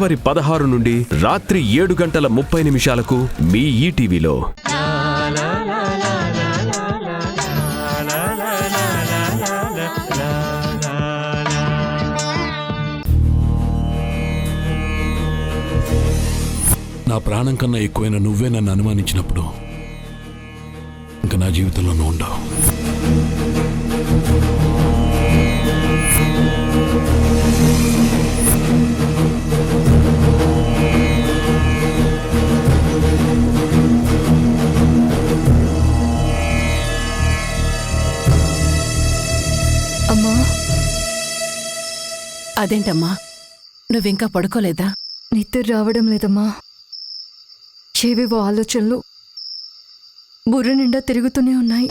ఫిబ్రవరి 16 నుండి రాత్రి 7:30 మీ ఈటీవీలో. నా ప్రాణం కన్నా ఎక్కువైన నువ్వే నన్ను అనుమానించినప్పుడు ఇంకా నా జీవితంలో నువ్వు ఉండవు. అమ్మా, అదేంటమ్మా, నువ్వింకా పడుకోలేదా? నిద్ర రావడం లేదమ్మా. ఏవేవో ఆలోచనలు బుర్ర నిండా తిరుగుతూనే ఉన్నాయి.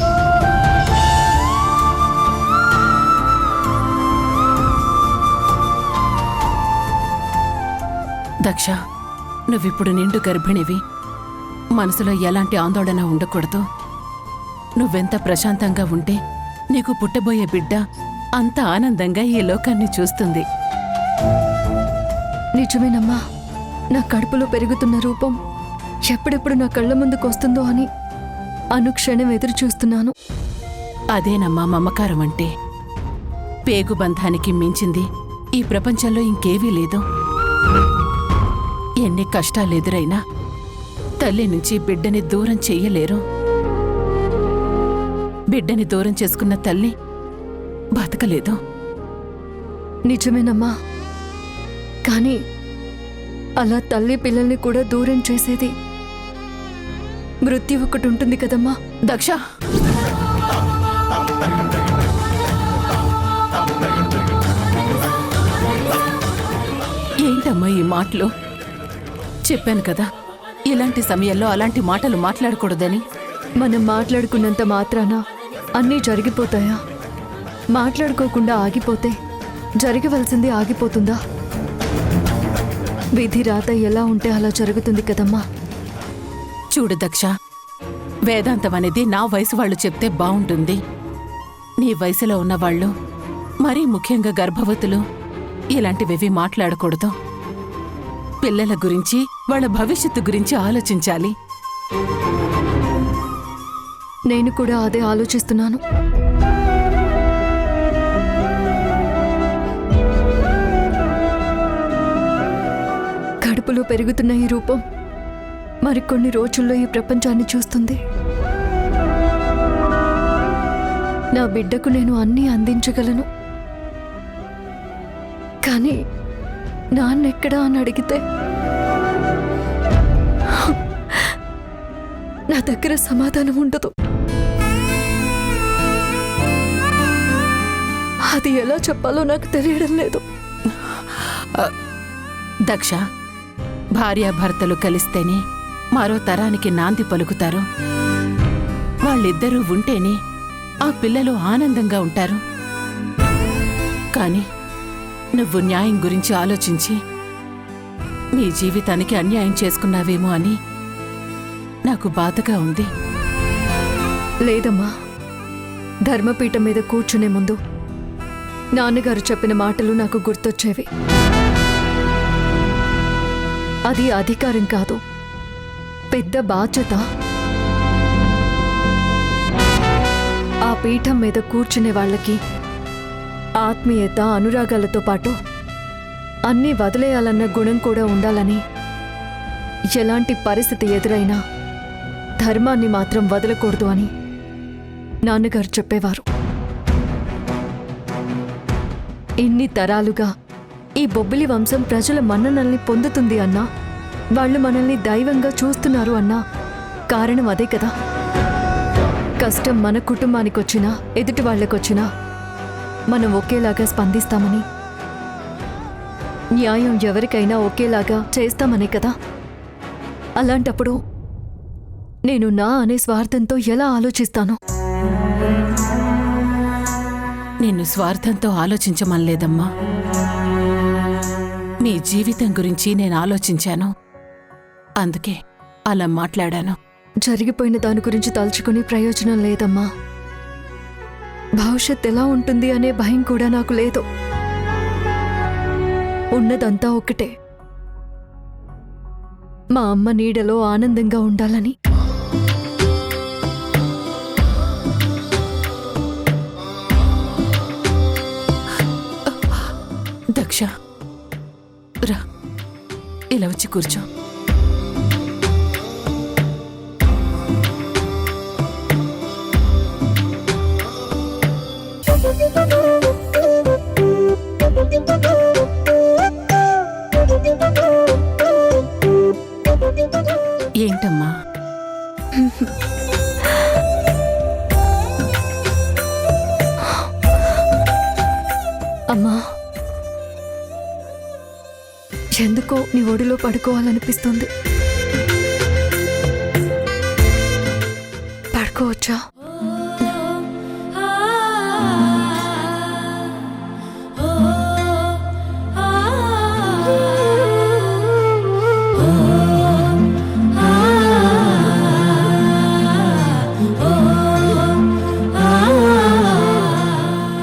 దక్ష, నువ్విప్పుడు నిండు గర్భిణివి. మనసులో ఎలాంటి ఆందోళన ఉండకూడదు. నువ్వెంత ప్రశాంతంగా ఉంటే నీకు పుట్టబోయే బిడ్డ అంత ఆనందంగా ఈ లోకాన్ని చూస్తుంది. నిజమేనమ్మా, నా కడుపులో పెరుగుతున్న రూపం ఎప్పుడెప్పుడు నా కళ్ళ ముందుకు వస్తుందో అని అనుక్షణం ఎదురు చూస్తున్నాను. అదేనమ్మా మమకారం అంటే. పేగుబంధానికి మించింది ఈ ప్రపంచంలో ఇంకేవీ లేదు. ఎన్ని కష్టాలెదురైనా తల్లి నుంచి బిడ్డని దూరం చెయ్యలేరు. బిడ్డని దూరం చేసుకున్న తల్లి బతకలేదు. నిజమేనమ్మా, కానీ అలా తల్లి పిల్లల్ని కూడా దూరం చేసేది మృత్యు ఒకటి ఉంటుంది కదమ్మా. దక్ష, ఏంటమ్మా ఈ మాటలు? చెప్పాను కదా, ఇలాంటి సమయంలో అలాంటి మాటలు మాట్లాడకూడదని. మనం మాట్లాడుకున్నంత మాత్రాన అన్నీ జరిగిపోతాయా? మాట్లాడుకోకుండా ఆగిపోతే జరగవలసింది ఆగిపోతుందా? విధి రాత ఎలా ఉంటే అలా జరుగుతుంది కదమ్మా. చూడు దక్ష, వేదాంతం అనేది నా వయసు వాళ్ళు చెప్తే బావుంటుంది. నీ వయసులో ఉన్నవాళ్ళు, మరీ ముఖ్యంగా గర్భవతులు, ఇలాంటివేవి మాట్లాడకూడదు. పిల్లల గురించి, వాళ్ళ భవిష్యత్తు గురించి ఆలోచించాలి. నేను కూడా అదే ఆలోచిస్తున్నాను. కడుపులో పెరుగుతున్న ఈ రూపం మరికొన్ని రోజుల్లో ఈ ప్రపంచాన్ని చూస్తుంది. నా బిడ్డకు నేను అన్నీ అందించగలను. కానీ నాన్నెక్కడా అని అడిగితే నా దగ్గర సమాధానం ఉండదు. అది ఎలా చెప్పాలో నాకు తెలియడం లేదు. దక్ష, భార్యాభర్తలు కలిస్తేనే మరో తరానికి నాంది పలుకుతారు. వాళ్ళిద్దరూ ఉంటేనే ఆ పిల్లలు ఆనందంగా ఉంటారు. కాని నువ్వు న్యాయం గురించి ఆలోచించి నీ జీవితానికి అన్యాయం చేసుకున్నావేమో అని నాకు బాధగా ఉంది. లేదమ్మా, ధర్మపీఠం మీద కూర్చునే ముందు నాన్నగారు చెప్పిన మాటలు నాకు గుర్తొచ్చేవి. అది అధికారం కాదు, పెద్ద బాధ్యత. ఆ పీఠం మీద కూర్చునే వాళ్ళకి ఆత్మీయత, అనురాగాలతో పాటు అన్నీ వదిలేయాలన్న గుణం కూడా ఉండాలని, ఎలాంటి పరిస్థితి ఎదురైనా ధర్మాన్ని మాత్రం వదలకూడదు అని నాన్నగారు చెప్పేవారు. ఇన్ని తరాలుగా ఈ బొబ్బిలి వంశం ప్రజల మన్ననల్ని పొందుతుంది అన్నా, వాళ్ళు మనల్ని దైవంగా చూస్తున్నారు అన్నా కారణం అదే కదా. కష్టం మన కుటుంబానికొచ్చినా ఎదుటి వాళ్ళకొచ్చినా మనం ఒకేలాగా స్పందిస్తామని, న్యాయం ఎవరికైనా ఒకేలాగా చేస్తామనే కదా. అలాంటప్పుడు నేను నా అనే స్వార్థంతో ఎలా ఆలోచిస్తాను? నిన్ను స్వార్థంతో ఆలోచించమనలేదమ్మా. మీ జీవితం గురించి నేను ఆలోచించాను, అందుకే అలా మాట్లాడాను. జరిగిపోయిన దాని గురించి తలుచుకుని ప్రయోజనం లేదమ్మా. భవిష్యత్ ఎలా ఉంటుంది అనే భయం కూడా నాకు లేదు. ఉన్నదంతా ఒక్కటే, మా అమ్మ నీడలో ఆనందంగా ఉండాలని. దక్ష, రా, ఇలా వచ్చి కూర్చో. ఏంటమ్మా? అమ్మా, ఎందుకో నీ ఒడిలో పడుకోవాలనిపిస్తుంది. పడుకోవచ్చా?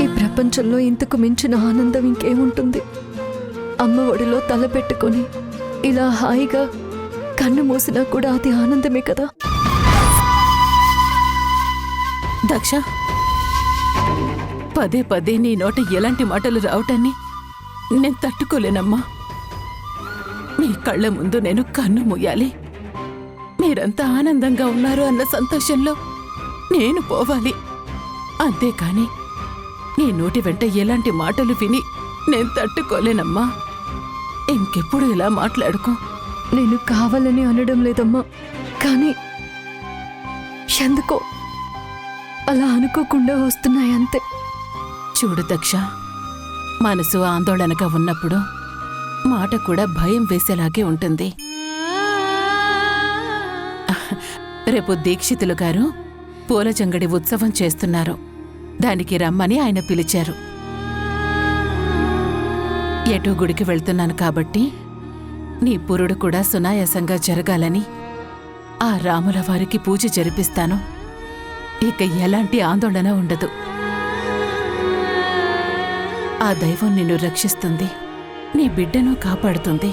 ఈ ప్రపంచంలో ఇంతకు మించిన ఆనందం ఇంకేముంటుంది? అమ్మ ఒడిలో తల పెట్టుకొని ఇలా హాయిగా కన్ను మూసినా కూడా అది ఆనందమే కదా. దక్ష, పదే పదే నీ నోట ఎలాంటి మాటలు రావటాన్ని నేను తట్టుకోలేనమ్మా. మీ కళ్ళ ముందు నేను కన్ను మూయాలి, మీరంతా ఆనందంగా ఉన్నారు అన్న సంతోషంలో నేను పోవాలి. అంతేకాని నీ నోటి వెంట ఎలాంటి మాటలు విని నేను తట్టుకోలేనమ్మా. ఇంకెప్పుడు ఇలా మాట్లాడుకో. నేను కావాలని అనడం లేదమ్మా, కానీ ఎందుకో అలా అనుకోకుండా వస్తున్నాయి అంతే. చూడు దక్ష, మనసు ఆందోళనగా ఉన్నప్పుడు మాట కూడా భయం వేసేలాగే ఉంటుంది. రేపు దీక్షితులు గారు పూలజంగడి ఉత్సవం చేస్తున్నారు. దానికి రమ్మని ఆయన పిలిచారు. ఎటూ గుడికి వెళ్తున్నాను కాబట్టి నీ పురుడు కూడా సునాయాసంగా జరగాలని ఆ రాముల వారికి పూజ జరిపిస్తాను. ఇక ఎలాంటి ఆందోళన ఉండదు. ఆ దైవం నిన్ను రక్షిస్తుంది, నీ బిడ్డను కాపాడుతుంది.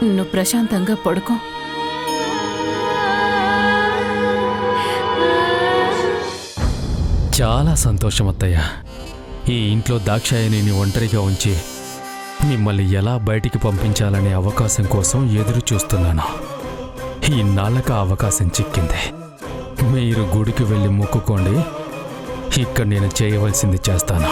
నువ్వు ప్రశాంతంగా పడుకో. చాలా సంతోషం అత్తయ్య. ఈ ఇంట్లో దాక్షాయణిని ఒంటరిగా ఉంచి మిమ్మల్ని ఎలా బయటికి పంపించాలనే అవకాశం కోసం ఎదురు చూస్తున్నాను. ఇన్నాళ్ళకు ఆ అవకాశం చిక్కింది. మీరు గుడికి వెళ్ళి మొక్కుకోండి, ఇక్కడ నేను చేయవలసింది చేస్తాను.